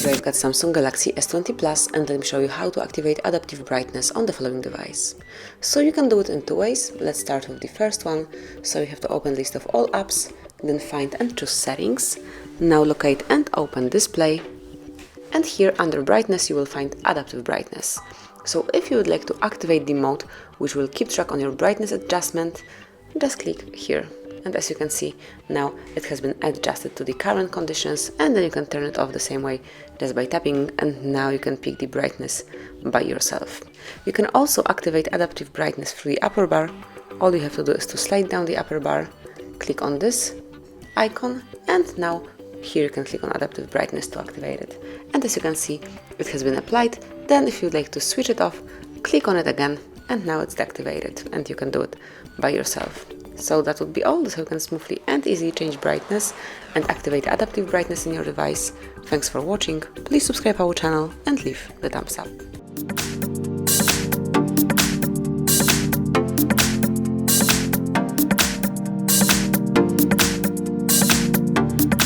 Here I've got Samsung Galaxy S20 Plus, and let me show you how to activate adaptive brightness on the following device. So you can do it in two ways. Let's start with the first one. So you have to open list of all apps, then find and choose settings. Now locate and open display. And here under brightness you will find adaptive brightness. So if you would like to activate the mode which will keep track on your brightness adjustment, just click here. And as you can see, now it has been adjusted to the current conditions, and then you can turn it off the same way just by tapping, and now you can pick the brightness by yourself. You can also activate adaptive brightness through the upper bar. All you have to do is to slide down the upper bar, click on this icon, and now here you can click on adaptive brightness to activate it. And as you can see, it has been applied. Then if you'd like to switch it off, click on it again, and now it's deactivated, and you can do it by yourself. So that would be all. So you can smoothly and easily change brightness and activate adaptive brightness in your device. Thanks for watching. Please subscribe our channel and leave the thumbs up.